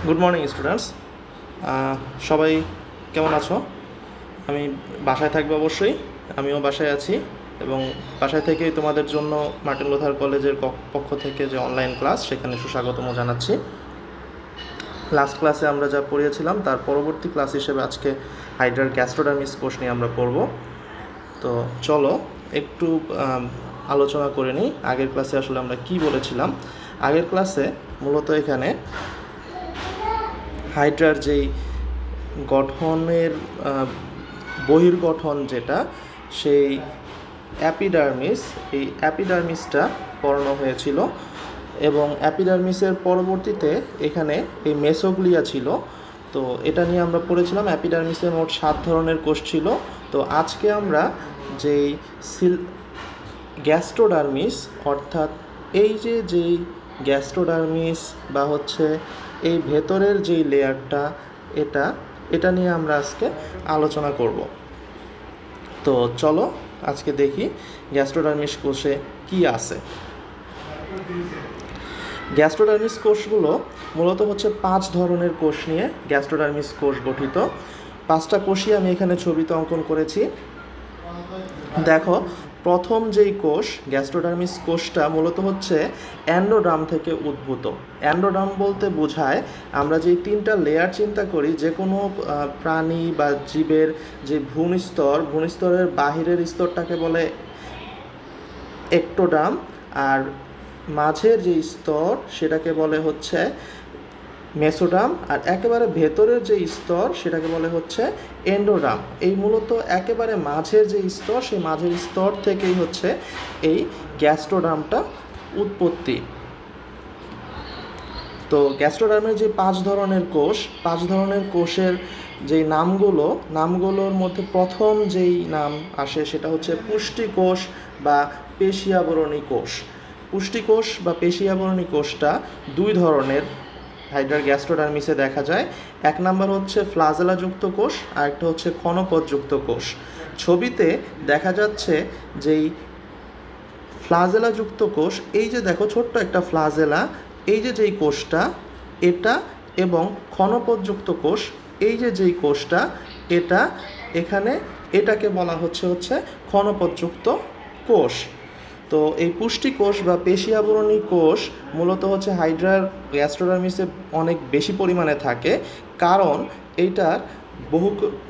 Good morning students. সবাই কেমন আছো? আমি বাসায় থাকবো অবশ্যই, আমিও বাসায় আছি এবং বাসায় থেকেই তোমাদের জন্য মার্টিন লুথার কলেজের পক্ষ থেকে যে অনলাইন ক্লাস সেখানে সুস্বাগতম জানাচ্ছি। লাস্ট ক্লাসে আমরা যা পড়িয়েছিলাম তার পরবর্তী ক্লাস হিসেবে আজকে হাইড্রার গ্যাস্ট্রোডার্মিস কোষ নিয়ে আমরা পড়ব। তো চলো একটু আলোচনা করে নিই আগের ক্লাসে আসলে আমরা কি বলেছিলাম। আগের ক্লাসে মূলত এখানে হাইড্রার যেই গঠনের বহির্গঠন যেটা সেই অ্যাপিডার্মিস, এই অ্যাপিডার্মিসটা পড়ানো হয়েছিল এবং অ্যাপিডার্মিসের পরবর্তীতে এখানে এই মেসোগ্লিয়া ছিল। তো এটা নিয়ে আমরা পড়েছিলাম। অ্যাপিডার্মিসের মোট 7 ধরনের কোষ ছিল। তো আজকে আমরা যেই গ্যাস্ট্রোডার্মিস অর্থাৎ যেই গ্যাস্ট্রোডার্মিস বা হচ্ছে এই ভেতরের যেই লেয়ারটা এটা নিয়ে আমরা আজকে আলোচনা করব। তো চলো আজকে দেখি গ্যাস্ট্রোডার্মিস কোষে কি আছে। গ্যাস্ট্রোডার্মিস কোষগুলো মূলত হচ্ছে 5 ধরনের কোষ নিয়ে গ্যাস্ট্রোডার্মিস কোষ গঠিত। 5টা কোষই আমি এখানে ছবিতে অঙ্কন করেছি। দেখো, প্রথম যেই কোষ গ্যাস্ট্রোডার্মিস কোষটা মূলত হচ্ছে অ্যান্ডোডার্ম থেকে উদ্ভূত। অ্যান্ডোডার্ম বলতে বোঝায় আমরা যেই 3টা লেয়ার চিন্তা করি যে কোনো প্রাণী বা জীবের যে ভ্রূণস্তরের বাহিরের স্তরটাকে বলে একটোডার্ম, আর মাঝের যে স্তর সেটাকে বলে হচ্ছে মেসোডার্ম, আর একেবারে ভেতরের যে স্তর সেটাকে বলে হচ্ছে এন্ডোডার্ম। এই মূলত একেবারে মাঝের যে স্তর সেই মাঝের স্তর থেকেই হচ্ছে এই গ্যাস্ট্রোডার্মটা উৎপত্তি। তো গ্যাস্ট্রোডার্মের যে 5 ধরনের কোষের যেই নামগুলোর মধ্যে প্রথম যেই নাম আসে সেটা হচ্ছে পুষ্টিকোষ বা পেশিয়াবরণী কোষ। পুষ্টিকোষ বা পেশিয়াবরণী কোষটা 2 ধরনের হাইড্রার গ্যাস্ট্রোডার্মিসে দেখা যায়। 1 নাম্বার হচ্ছে ফ্লাজেলাযুক্ত কোষ আর একটা হচ্ছে ক্ষণপথযুক্ত কোষ। ছবিতে দেখা যাচ্ছে যেই ফ্লাজেলাযুক্ত কোষ, এই যে দেখো ছোট্ট একটা ফ্লাজেলা, এই যেই কোষটা এটা, এবং ক্ষণপথযুক্ত কোষ এই যেই কোষটা এটাকে বলা হচ্ছে ক্ষণপথযুক্ত কোষ। তো এই পুষ্টিকোষ বা পেশি আবরণী কোষ মূলত হচ্ছে হাইড্রার গ্যাস্ট্রোডার্মিসে অনেক বেশি পরিমাণে থাকে, কারণ এইটার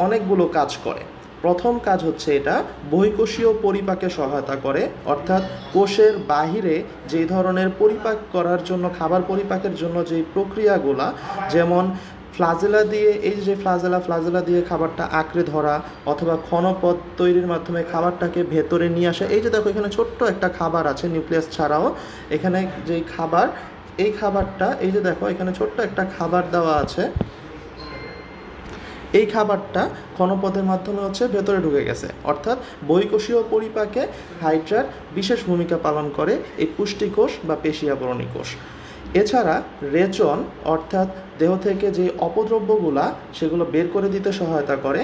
অনেকগুলো কাজ করে। প্রথম কাজ হচ্ছে এটা বহিঃকোষীয় পরিপাকে সহায়তা করে, অর্থাৎ কোষের বাহিরে যেই ধরনের পরিপাক করার জন্য খাবার পরিপাকের জন্য যেই প্রক্রিয়াগুলা, যেমন ফ্লাজেলা দিয়ে ফ্লাজেলা দিয়ে খাবারটা আঁকড়ে ধরা অথবা ক্ষণপথ তৈরির মাধ্যমে খাবারটাকে ভেতরে নিয়ে আসা। এই যে দেখো এখানে ছোট্ট একটা খাবার আছে নিউক্লিয়াস ছাড়াও, এখানে যেই খাবার, এই খাবারটা এই যে দেখো এখানে ছোট্ট একটা খাবার দেওয়া আছে, এই খাবারটা ক্ষণপথের মাধ্যমে ভেতরে ঢুকে গেছে। অর্থাৎ বহিঃকোষীয় পরিপাকে হাইড্রার বিশেষ ভূমিকা পালন করে এই পুষ্টিকোষ বা পেশি আবরণী কোষ। এছাড়া রেচন অর্থাৎ দেহ থেকে যে অপদ্রব্যগুলা সেগুলো বের করে দিতে সহায়তা করে।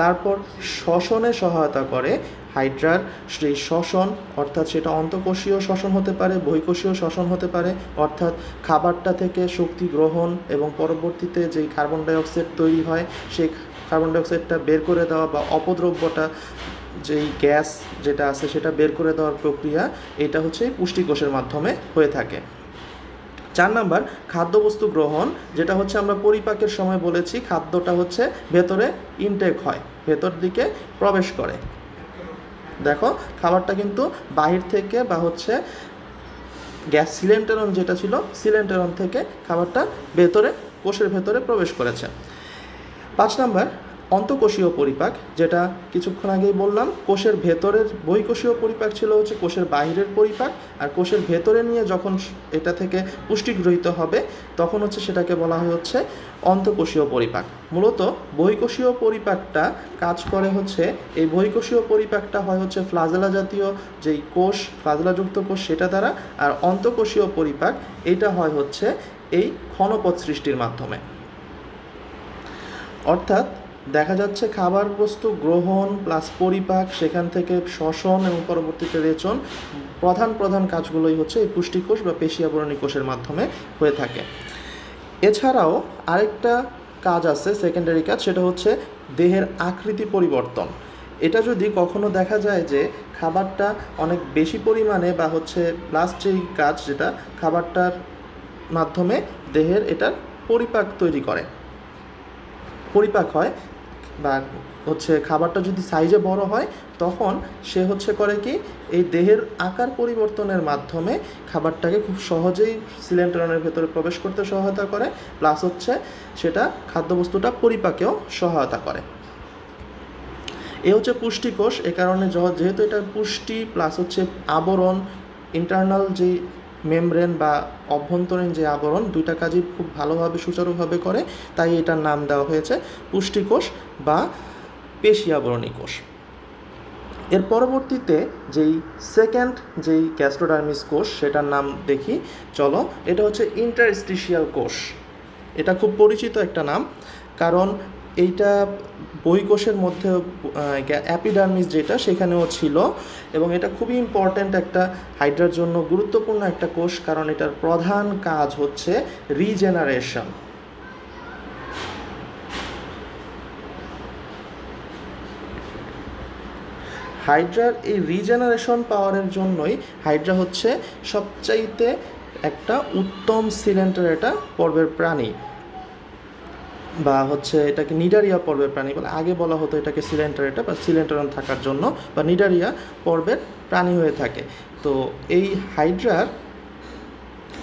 তারপর শ্বসনে সহায়তা করে। হাইড্রার সেই শ্বসন অর্থাৎ সেটা অন্তঃকোষীয় শ্বসন হতে পারে, বহিঃকোষীয় শ্বসন হতে পারে, অর্থাৎ খাবারটা থেকে শক্তি গ্রহণ এবং পরবর্তীতে যেই কার্বন ডাইঅক্সাইড তৈরি হয় সেই কার্বন ডাইঅক্সাইডটা বের করে দেওয়া বা অপদ্রব্যটা যেই গ্যাস যেটা আছে সেটা বের করে দেওয়ার প্রক্রিয়া, এটা হচ্ছে পুষ্টিকোষের মাধ্যমে হয়ে থাকে। 4 নাম্বার খাদ্যবস্তু গ্রহণ, যেটা হচ্ছে আমরা পরিপাকের সময় বলেছি খাদ্যটা ভেতরে ইনটেক হয়, ভেতর দিকে প্রবেশ করে। দেখো খাবারটা কিন্তু বাহির থেকে বা গ্যাস সিলিন্ডারন যেটা ছিল সিলিন্ডারন থেকে খাবারটা কোষের ভেতরে প্রবেশ করেছে। 5 নাম্বার অন্তঃকোষীয় পরিপাক, যেটা কিছুক্ষণ আগেই বললাম। কোষের ভেতরের বহিঃকোষীয় পরিপাক ছিল কোষের বাহিরের পরিপাক, আর কোষের ভেতরে নিয়ে যখন এটা থেকে পুষ্টি গৃহীত হবে তখন সেটাকে বলা হয় অন্তঃকোষীয় পরিপাক। মূলত বহিঃকোষীয় পরিপাকটা কাজ করে এই বহিঃকোষীয় পরিপাকটা হয় ফ্লাজেলা জাতীয় যেই কোষ, ফ্লাজেলাযুক্ত কোষ সেটা দ্বারা, আর অন্তঃকোষীয় পরিপাক এটা হয় এই ক্ষণপথ সৃষ্টির মাধ্যমে। অর্থাৎ দেখা যাচ্ছে খাবার বস্তু গ্রহণ প্লাস পরিপাক, সেখান থেকে শ্বসন এবং পরবর্তীতে রেচন, প্রধান কাজগুলোই এই পুষ্টিকোষ বা পেশি আবরণী কোষের মাধ্যমে হয়ে থাকে। এছাড়াও আরেকটা কাজ আছে, সেকেন্ডারি কাজ, সেটা হচ্ছে দেহের আকৃতি পরিবর্তন। এটা যদি কখনো দেখা যায় যে খাবারটা অনেক বেশি পরিমাণে বা হচ্ছে লাস্ট যেই কাজ যেটা খাবারটার মাধ্যমে দেহের এটার পরিপাক তৈরি করে, পরিপাক হয়, বা হচ্ছে খাবারটা যদি সাইজে বড় হয় তখন সে হচ্ছে করে কি এই দেহের আকার পরিবর্তনের মাধ্যমে খাবারটাকে খুব সহজেই সিলিন্ডারের ভেতরে প্রবেশ করতে সহায়তা করে, প্লাস হচ্ছে সেটা খাদ্যবস্তুটা পরিপাকেও সহায়তা করে। এ হচ্ছে পুষ্টিকোষ। এ কারণে যেহেতু এটা পুষ্টি প্লাস হচ্ছে আবরণ, ইন্টারনাল যে মেমব্রেন বা অভ্যন্তরীণ যে আবরণ, দুইটা কাজই খুব ভালোভাবে সুচারুভাবে করে, তাই এটার নাম দেওয়া হয়েছে পুষ্টিকোষ বা পেশি আবরণী কোষ। এর পরবর্তীতে যেই সেকেন্ড যেই গ্যাস্ট্রোডার্মিস কোষ সেটার নাম দেখি চলো। এটা হচ্ছে ইন্টারস্টিশিয়াল কোষ। এটা খুব পরিচিত একটা নাম, কারণ এইটা বহিঃকোষের মধ্যে অ্যাপিডার্মিস যেটা সেখানেও ছিল, এবং এটা খুবই ইম্পর্ট্যান্ট একটা হাইড্রার জন্য গুরুত্বপূর্ণ একটা কোষ, কারণ এটার প্রধান কাজ হচ্ছে রিজেনারেশন। হাইড্রার এই রিজেনারেশন পাওয়ারের জন্যই হাইড্রা হচ্ছে সবচাইতে একটা উত্তম সিলেন্টারেটা পর্বের প্রাণী, বা হচ্ছে এটাকে নিডারিয়া পর্বের প্রাণী বলে। আগে বলা হতো এটাকে সিলেন্টারেটা বা সিলেন্টারন থাকার জন্য বা নিডারিয়া পর্বের প্রাণী হয়ে থাকে। তো এই হাইড্রার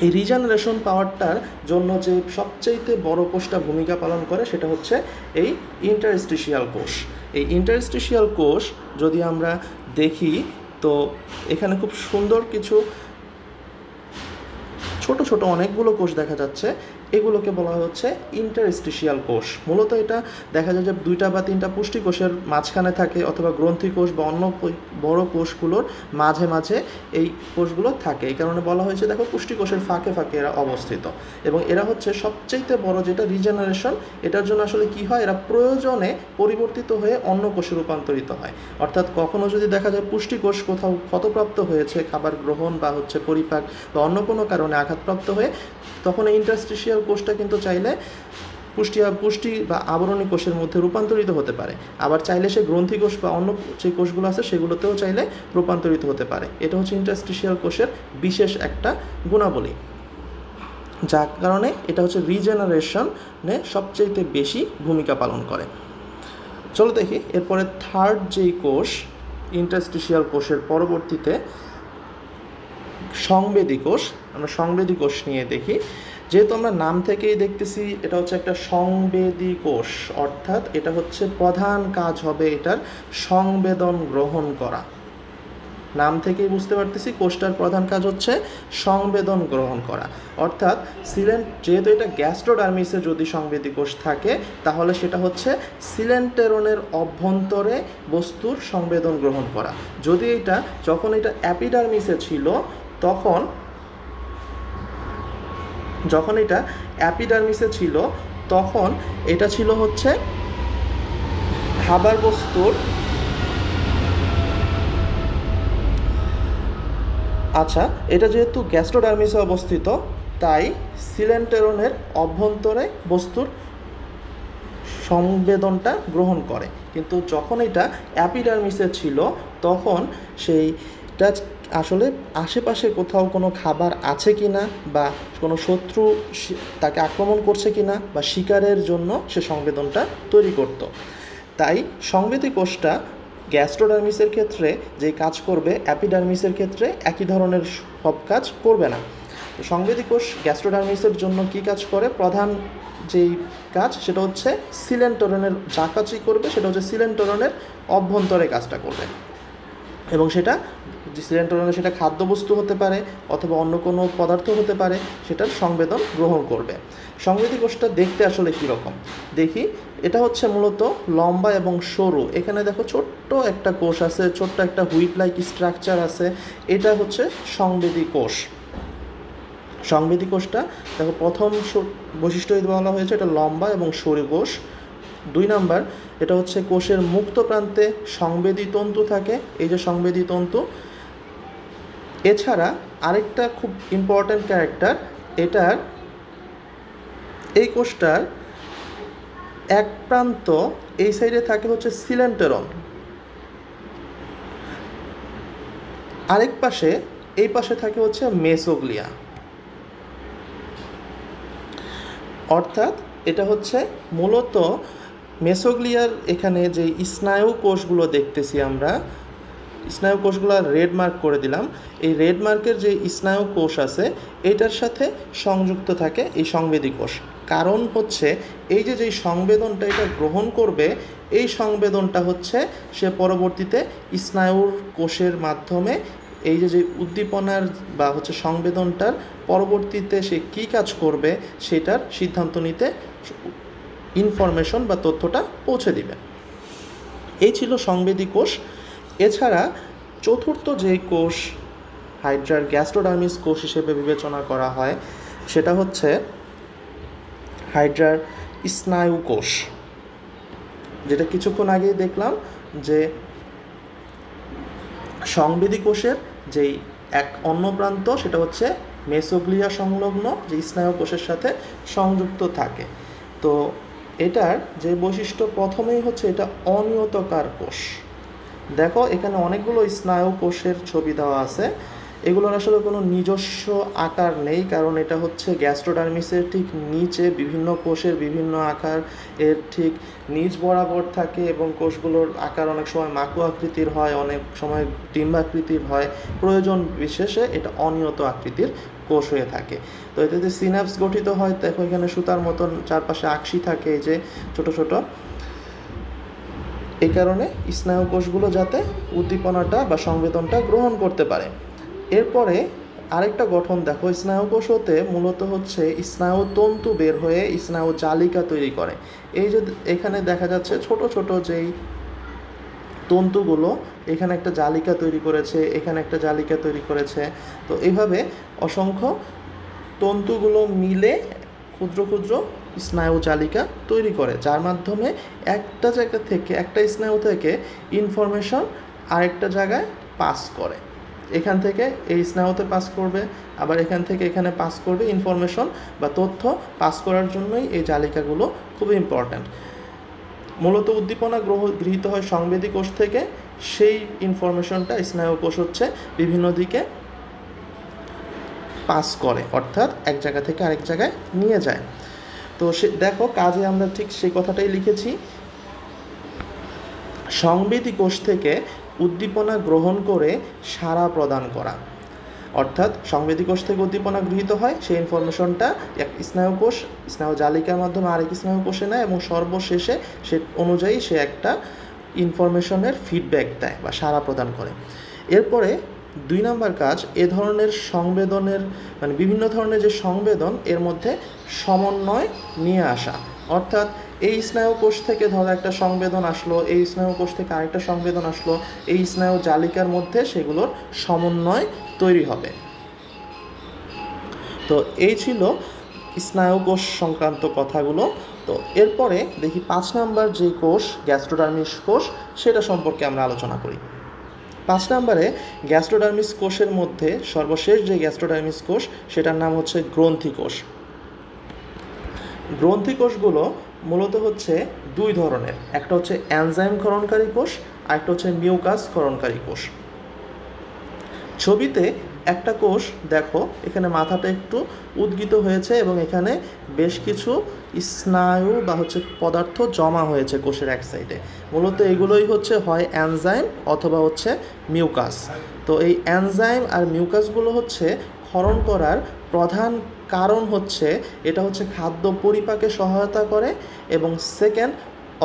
এই রিজেনারেশন পাওয়ারটার জন্য যে সবচাইতে বড় কোষটা ভূমিকা পালন করে সেটা হচ্ছে এই ইন্টারস্টিশিয়াল কোষ। এই ইন্টারস্টিশিয়াল কোষ যদি আমরা দেখি তো এখানে খুব সুন্দর কিছু ছোট ছোট অনেকগুলো কোষ দেখা যাচ্ছে, এগুলোকে বলা হচ্ছে ইন্টারস্টিশিয়াল কোষ। মূলত এটা দেখা যায় যে 2টা বা 3টা পুষ্টি কোষের মাঝখানে থাকে, অথবা গ্রন্থি কোষ বা অন্য বড় কোষগুলোর মাঝে মাঝে এই কোষগুলো থাকে। এই কারণে বলা হয়েছে দেখো পুষ্টি কোষের ফাঁকে ফাঁকে এরা অবস্থিত, এবং এরা হচ্ছে সবচাইতে বড় যেটা রিজেনারেশন, এটার জন্য আসলে কি হয়, এরা প্রয়োজনে পরিবর্তিত হয়ে অন্য কোষে রূপান্তরিত হয়। অর্থাৎ কখনো যদি দেখা যায় পুষ্টি কোষ কোথাও ক্ষতপ্রাপ্ত হয়েছে খাবার গ্রহণ বা হচ্ছে পরিপাক বা অন্য কোনো কারণে আঘাতপ্রাপ্ত হয়ে, তখন এই ইন্টারস্টিশিয়াল কোষটা কিন্তু চাইলে পুষ্টি বা আবরণী কোষের মধ্যে রূপান্তরিত হতে পারে। আবার চাইলে সে গ্রন্থি কোষ বা অন্য যে কোষগুলো আছে সেগুলোতেও চাইলে রূপান্তরিত হতে পারে। এটা হচ্ছে ইন্টারস্টিশিয়াল কোষের বিশেষ একটা গুণাবলী, যার কারণে এটা হচ্ছে রিজেনারেশনে সবচেয়ে বেশি ভূমিকা পালন করে। চলো দেখি এরপরে থার্ড যেই কোষ ইন্টারস্টিশিয়াল কোষের পরবর্তীতে সংবেদী কোষ। আমরা সংবেদী কোষ নিয়ে দেখি। যেহেতু আমরা নাম থেকেই দেখতেছি এটা হচ্ছে একটা সংবেদী কোষ, অর্থাৎ এটা হচ্ছে প্রধান কাজ হবে এটার সংবেদন গ্রহণ করা। নাম থেকেই বুঝতে পারতেছি কোষটার প্রধান কাজ হচ্ছে সংবেদন গ্রহণ করা। অর্থাৎ যেহেতু এটা গ্যাস্ট্রোডার্মিসে যদি সংবেদী কোষ থাকে তাহলে সেটা হচ্ছে সিলেন্টেরনের অভ্যন্তরে বস্তুর সংবেদন গ্রহণ করা। যদি যখন এটা অ্যাপিডার্মিসে ছিল যখন এটা অ্যাপিডার্মিসে ছিল তখন এটা ছিল হচ্ছে খাবার বস্তুর এটা যেহেতু গ্যাস্ট্রোডার্মিসে অবস্থিত তাই সিলেন্টেরনের অভ্যন্তরে বস্তুর সংবেদনটা গ্রহণ করে। কিন্তু যখন এটা অ্যাপিডার্মিসে ছিল তখন সেইটা আসলে আশেপাশে কোথাও কোনো খাবার আছে কিনা বা কোনো শত্রু তাকে আক্রমণ করছে কিনা বা শিকারের জন্য সে সংবেদনটা তৈরি করত। তাই সংবেদী কোষটা গ্যাস্ট্রোডার্মিসের ক্ষেত্রে যে কাজ করবে অ্যাপিডার্মিসের ক্ষেত্রে একই ধরনের সব কাজ করবে না। সংবেদী কোষ গ্যাস্ট্রোডার্মিসের জন্য কি কাজ করে, প্রধান যেই কাজ সেটা হচ্ছে সিলেন্টেরনের যা কাজই করবে সেটা হচ্ছে সিলেন্টেরনের অভ্যন্তরে কাজটা করবে, এবং সেটা সিলেন্টেরনে সেটা খাদ্যবস্তু হতে পারে অথবা অন্য কোনো পদার্থ হতে পারে, সেটার সংবেদন গ্রহণ করবে। সংবেদী কোষটা দেখতে আসলে কীরকম দেখি। এটা হচ্ছে মূলত লম্বা এবং সরু। এখানে দেখো ছোট্ট একটা কোষ আছে, ছোট্ট একটা হুইপ লাইক স্ট্রাকচার আছে, এটা হচ্ছে সংবেদী কোষ। সংবেদী কোষটা দেখো প্রথম বৈশিষ্ট্য বলা হয়েছে এটা লম্বা এবং সরু কোষ। 2 নাম্বার, এটা হচ্ছে কোষের মুক্ত প্রান্তে সংবেদী তন্তু থাকে, এই যে সংবেদী তন্তু। এছাড়া আরেকটা খুব ইম্পর্ট্যান্ট ক্যারেক্টার, এই কোষটার এক প্রান্ত এই সাইডে থাকে হচ্ছে সিলেন্টেরন, আরেক পাশে এই পাশে থাকে হচ্ছে মেসোগ্লিয়া। অর্থাৎ এটা হচ্ছে মূলত মেসোগ্লিয়ার এখানে যে স্নায়ু কোষগুলো দেখতেছি আমরা, স্নায়ু কোষগুলো রেড মার্ক করে দিলাম। এই রেড মার্কের যে স্নায়ু কোষ আছে এটার সাথে সংযুক্ত থাকে এই সংবেদী কোষ। কারণ হচ্ছে এই যে যেই সংবেদনটা এটা গ্রহণ করবে, এই সংবেদনটা হচ্ছে সে পরবর্তীতে স্নায়ুর কোষের মাধ্যমে এই যে উদ্দীপনার বা হচ্ছে সংবেদনটার পরবর্তীতে সে কী কাজ করবে সেটার সিদ্ধান্ত নিতে ইনফরমেশন বা তথ্যটা পৌঁছে দিবে। এই ছিল সংবেদী কোষ। এছাড়া চতুর্থ যেই কোষ হাইড্রার গ্যাস্ট্রোডার্মিস কোষ হিসেবে বিবেচনা করা হয় সেটা হচ্ছে হাইড্রার স্নায়ু কোষ, যেটা কিছুক্ষণ আগেই দেখলাম যে সংবেদী কোষের যেই এক অন্য প্রান্ত সেটা হচ্ছে মেসোগ্লিয়া সংলগ্ন যে স্নায়ু কোষের সাথে সংযুক্ত থাকে। তো এটার যে বৈশিষ্ট্য প্রথমেই হচ্ছে এটা অনিয়তকার কোষ। দেখো এখানে অনেকগুলো স্নায়ু কোষের ছবি দেওয়া আছে, এগুলোর আসলে কোনো নিজস্ব আকার নেই, কারণ এটা হচ্ছে গ্যাস্ট্রোডার্মিসের ঠিক নিচে বিভিন্ন কোষের বিভিন্ন আকার এর ঠিক নিচ বরাবর থাকে এবং কোষগুলোর আকার অনেক সময় মাকু আকৃতির হয়, অনেক সময় ডিম্বাকৃতির হয়, প্রয়োজন বিশেষে এটা অনিয়ত আকৃতির কোষ হয়ে থাকে। তো এতে যে সিনাপস গঠিত হয়, দেখো এখানে সুতার মতন চারপাশে আকশি থাকে, এই যে ছোট ছোট, এই কারণে স্নায়ু কোষগুলো যাতে উদ্দীপনাটা বা সংবেদনটা গ্রহণ করতে পারে। এরপরে আরেকটা গঠন দেখো, স্নায়ু কোষ হতে মূলত হচ্ছে স্নায়ু তন্তু বের হয়ে স্নায়ু জালিকা তৈরি করে। এই যে এখানে দেখা যাচ্ছে ছোট ছোট যেই তন্তুগুলো, এখানে একটা জালিকা তৈরি করেছে, এখানে একটা জালিকা তৈরি করেছে। তো এইভাবে অসংখ্য তন্তুগুলো মিলে ক্ষুদ্র ক্ষুদ্র স্নায়ু জালিকা তৈরি করে, যার মাধ্যমে একটা জায়গা থেকে, একটা স্নায়ু থেকে ইনফরমেশন আরেকটা জায়গায় পাস করে। এখান থেকে এই স্নায়ুতে পাস করবে, আবার এখান থেকে এখানে পাস করবে। ইনফরমেশন বা তথ্য পাস করার জন্যই এই জালিকাগুলো খুবই ইম্পর্ট্যান্ট। মূলত উদ্দীপনা গৃহীত হয় সংবেদী কোষ থেকে, সেই ইনফরমেশনটা স্নায়ু কোষ হচ্ছে বিভিন্ন দিকে পাস করে, অর্থাৎ এক জায়গা থেকে আরেক জায়গায় নিয়ে যায়। তো সে দেখো কাজে আমরা ঠিক সেই কথাটাই লিখেছি, সংবেদী কোষ থেকে উদ্দীপনা গ্রহণ করে সাড়া প্রদান করা। অর্থাৎ সংবেদী কোষ থেকে উদ্দীপনা গৃহীত হয়, সেই ইনফরমেশনটা এক স্নায়ু কোষ স্নায়ু জালিকার মাধ্যমে আরেক স্নায়ু কোষে নেয় এবং সর্বশেষে সে অনুযায়ী সে একটা ইনফরমেশনের ফিডব্যাক দেয় বা সাড়া প্রদান করে। এরপরে 2 নম্বর কাজ, এ ধরনের সংবেদনের মানে বিভিন্ন ধরনের যে সংবেদন এর মধ্যে সমন্বয় নিয়ে আসা। অর্থাৎ এই স্নায়ু কোষ থেকে ধরো একটা সংবেদন আসলো, এই স্নায়ু কোষ থেকে আরেকটা সংবেদন আসলো, এই স্নায়ু জালিকার মধ্যে সেগুলোর সমন্বয় তৈরি হবে। তো এই ছিল স্নায়ু কোষ সংক্রান্ত কথাগুলো। তো এরপরে দেখি 5 নম্বর যে কোষ গ্যাস্ট্রোডার্মিস কোষ, সেটা সম্পর্কে আমরা আলোচনা করি। 5 নম্বরে গ্যাস্ট্রোডার্মিস কোষের মধ্যে সর্বশেষ যে গ্যাস্ট্রোডার্মিস কোষ সেটার নাম হচ্ছে গ্রন্থি কোষ। গ্রন্থি কোষগুলো মূলত হচ্ছে 2 ধরনের, একটা হচ্ছে এনজাইম ক্ষরণকারী কোষ আর একটা হচ্ছে মিউকাস ক্ষরণকারী কোষ। ছবিতে একটা কোষ দেখো, এখানে মাথাটা একটু উদ্গিত হয়েছে এবং এখানে বেশ কিছু স্নায়ু বা হচ্ছে পদার্থ জমা হয়েছে কোষের এক সাইডে। মূলত এগুলোই হচ্ছে হয় এনজাইম অথবা হচ্ছে মিউকাস। তো এই এনজাইম আর মিউকাসগুলো হচ্ছে ক্ষরণ করার প্রধান কারণ হচ্ছে এটা হচ্ছে খাদ্য পরিপাকে সহায়তা করে এবং সেকেন্ড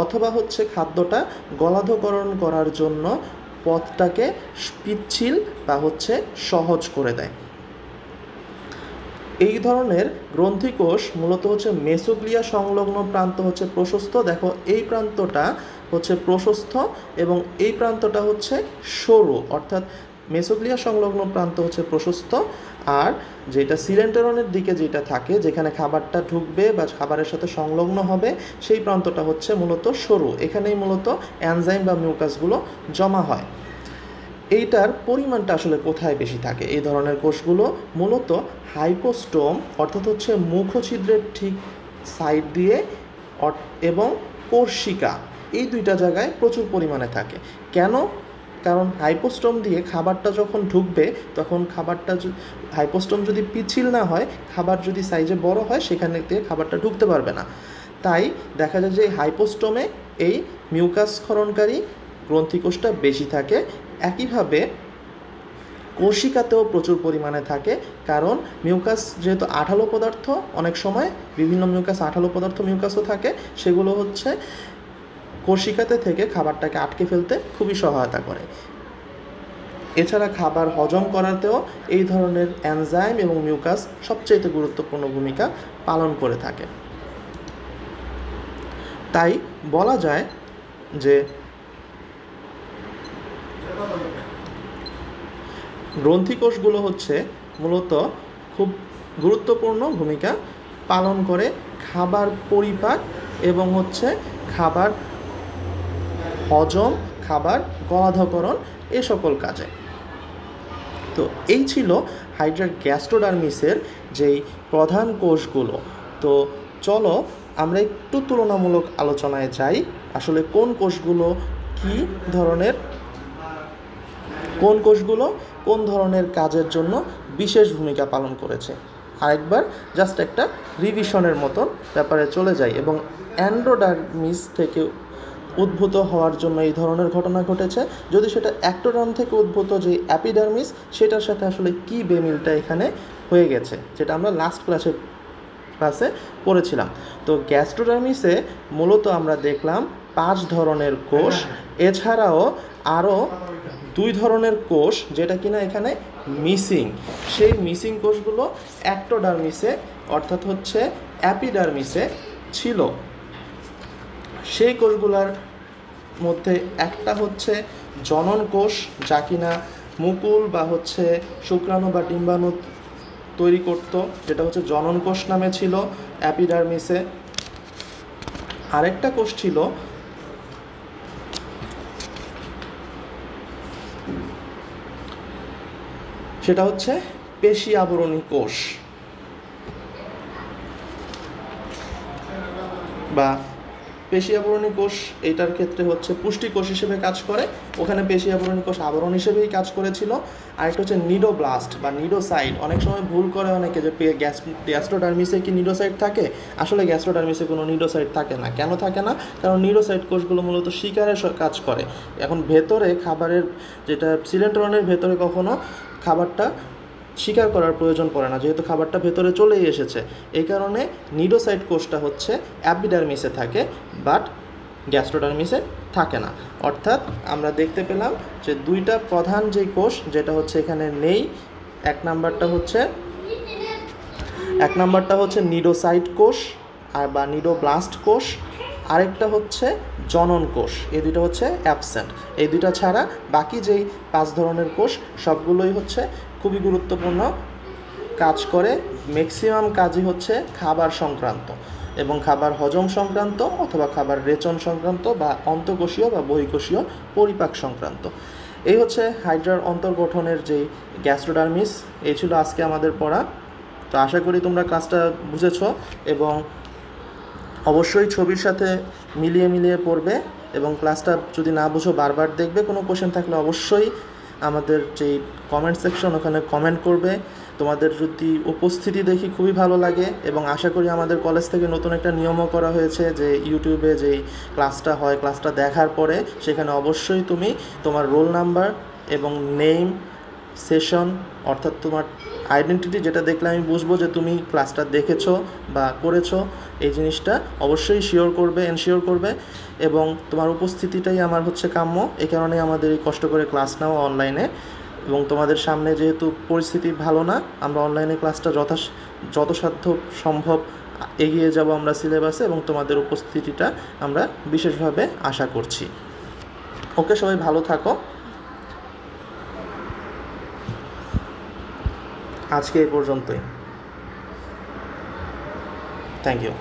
অথবা হচ্ছে খাদ্যটা গলাধকরণ করার জন্য পথটাকে পিচ্ছিল বা হচ্ছে সহজ করে দেয়। এই ধরনের গ্রন্থিকোষ মূলত হচ্ছে মেসোগ্লিয়া সংলগ্ন প্রান্ত হচ্ছে প্রশস্ত। দেখো এই প্রান্তটা হচ্ছে প্রশস্ত এবং এই প্রান্তটা হচ্ছে সরু, অর্থাৎ মেসোগ্লিয়া সংলগ্ন প্রান্ত হচ্ছে প্রশস্ত, আর যেটা সিলেন্টেরনের দিকে যেটা থাকে, যেখানে খাবারটা ঢুকবে বা খাবারের সাথে সংলগ্ন হবে, সেই প্রান্তটা হচ্ছে মূলত সরু। এখানেই মূলত এনজাইম বা মিউকাসগুলো জমা হয়। এইটার পরিমাণটা আসলে কোথায় বেশি থাকে? এই ধরনের কোষগুলো মূলত হাইপোস্টোম অর্থাৎ হচ্ছে মুখছিদ্রের ঠিক সাইড দিয়ে এবং কোর্সিকা, এই দুইটা জায়গায় প্রচুর পরিমাণে থাকে। কেন? কারণ হাইপোস্টোম দিয়ে খাবারটা যখন ঢুকবে তখন খাবারটা হাইপোস্টোম যদি পিচ্ছিল না হয়, খাবার যদি সাইজে বড় হয়, সেখানে দিয়ে খাবারটা ঢুকতে পারবে না। তাই দেখা যায় যে হাইপোস্টোমে এই মিউকাস ক্ষরণকারী গ্রন্থিকোষটা বেশি থাকে। একইভাবে কোর্সিকাতেও প্রচুর পরিমাণে থাকে, কারণ মিউকাস যেহেতু আঠালো পদার্থ, অনেক সময় বিভিন্ন মিউকাস আঠালো পদার্থ মিউকাসও থাকে, সেগুলো হচ্ছে কোর্সিকাতে থেকে খাবারটাকে আটকে ফেলতে খুবই সহায়তা করে। এছাড়া খাবার হজম করাতেও এই ধরনের এনজাইম এবং মিউকাস সবচেয়ে গুরুত্বপূর্ণ ভূমিকা পালন করে থাকে। তাই বলা যায় যে গ্রন্থিকোষগুলো হচ্ছে মূলত খুব গুরুত্বপূর্ণ ভূমিকা পালন করে খাবার পরিপাক এবং হচ্ছে খাবার হজম, খাবার গলাধঃকরণ, এ সকল কাজে। তো এই ছিল হাইড্রার গ্যাস্ট্রোডার্মিসের যেই প্রধান কোষগুলো। তো চলো আমরা একটু তুলনামূলক আলোচনায় যাই, আসলে কোন কোষগুলো কোন ধরনের কাজের জন্য বিশেষ ভূমিকা পালন করেছে। আরেকবার জাস্ট একটা রিভিশনের মতন ব্যাপারে চলে যাই, এবং অ্যান্ড্রোডার্মিস থেকে উদ্ভূত হওয়ার জন্য এই ধরনের ঘটনা ঘটেছে। যদি সেটা অ্যাক্টোডার্ম থেকে উদ্ভূত যে অ্যাপিডার্মিস, সেটার সাথে আসলে কী বেমিলটা এখানে হয়ে গেছে, যেটা আমরা লাস্ট ক্লাসে পড়েছিলাম। তো গ্যাস্ট্রোডার্মিসে মূলত আমরা দেখলাম 5 ধরনের কোষ, এছাড়াও আরও 2 ধরনের কোষ যেটা কিনা এখানে মিসিং। সেই মিসিং কোষগুলো অ্যাক্টোডার্মিসে অর্থাৎ হচ্ছে অ্যাপিডার্মিসে ছিল। সেই কোষগুলোর মধ্যে একটা হচ্ছে জনন কোষ, যা কিনা মুকুল বা হচ্ছে শুক্রাণু বা ডিম্বাণু তৈরি করত, যেটা হচ্ছে জনন কোষ নামে ছিল অ্যাপিডার্মিসে। আরেকটা কোষ ছিল সেটা হচ্ছে পেশি আবরণী কোষ বা পেশি আবরণী কোষ। এইটার ক্ষেত্রে হচ্ছে পুষ্টি কোষ হিসেবে কাজ করে, ওখানে পেশি আবরণী কোষ আবরণ হিসেবেই কাজ করেছিল। আরেকটা হচ্ছে নিডোব্লাস্ট বা নিডোসাইট। অনেক সময় ভুল করে অনেকে যে গ্যাস্ট্রোডার্মিসে কি নিডোসাইট থাকে, আসলে গ্যাস্ট্রোডার্মিসে কোনো নিডোসাইট থাকে না। কেন থাকে না? কারণ নিডোসাইট কোষগুলো মূলত শিকারের কাজ করে। এখন ভেতরে খাবারের যেটা সিলেন্ট্রনের ভেতরে কখনো খাবারটা শিকার করার প্রয়োজন পড়ে না, যেহেতু খাবারটা ভেতরে চলেই এসেছে। এই কারণে নিডোসাইট কোষটা হচ্ছে অ্যাপিডার্মিসে থাকে, বাট গ্যাস্ট্রোডার্মিসে থাকে না। অর্থাৎ আমরা দেখতে পেলাম যে 2টা প্রধান যে কোষ যেটা হচ্ছে এখানে নেই, এক নাম্বারটা হচ্ছে নিডোসাইট কোষ আর বা নিডোব্লাস্ট কোষ, আরেকটা হচ্ছে জনন কোষ। এই দুটো হচ্ছে অ্যাবসেন্ট। এই দুটো ছাড়া বাকি যেই 5 ধরনের কোষ সবগুলোই হচ্ছে খুবই গুরুত্বপূর্ণ কাজ করে। ম্যাক্সিমাম কাজই হচ্ছে খাবার সংক্রান্ত এবং খাবার হজম সংক্রান্ত অথবা খাবার রেচন সংক্রান্ত বা অন্তঃকোষীয় বা বহিঃকোষীয় পরিপাক সংক্রান্ত। এই হচ্ছে হাইড্রার অন্তর্গঠনের যেই গ্যাস্ট্রোডার্মিস। এই ছিল আজকে আমাদের পড়া। তো আশা করি তোমরা ক্লাসটা বুঝেছো এবং অবশ্যই ছবির সাথে মিলিয়ে পড়বে, এবং ক্লাসটা যদি না বুঝো বারবার দেখবে। কোনো কোশ্চেন থাকলে অবশ্যই আমাদের যেই কমেন্ট সেকশন ওখানে কমেন্ট করবে। তোমাদের যদি উপস্থিতি দেখি খুবই ভালো লাগে, এবং আশা করি আমাদের কলেজ থেকে নতুন একটা নিয়মও করা হয়েছে যে ইউটিউবে যেই ক্লাসটা হয়, ক্লাসটা দেখার পরে সেখানে অবশ্যই তুমি তোমার রোল নাম্বার এবং নেম, সেশন অর্থাৎ তোমার আইডেন্টিটি, যেটা দেখলে আমি বুঝবো যে তুমি ক্লাসটা দেখেছো বা করেছো, এই জিনিসটা অবশ্যই এনশিওর করবে। এবং তোমার উপস্থিতিটাই আমার হচ্ছে কাম্য। এই কারণে আমাদের এই কষ্ট করে ক্লাস নেওয়া অনলাইনে, এবং তোমাদের সামনে যেহেতু পরিস্থিতি ভালো না, আমরা অনলাইনে ক্লাসটা যথাসাধ্য সম্ভব এগিয়ে যাব আমরা সিলেবাসে, এবং তোমাদের উপস্থিতিটা আমরা বিশেষভাবে আশা করছি। ওকে, সবাই ভালো থাকো। আজকে এই পর্যন্তই। Thank you.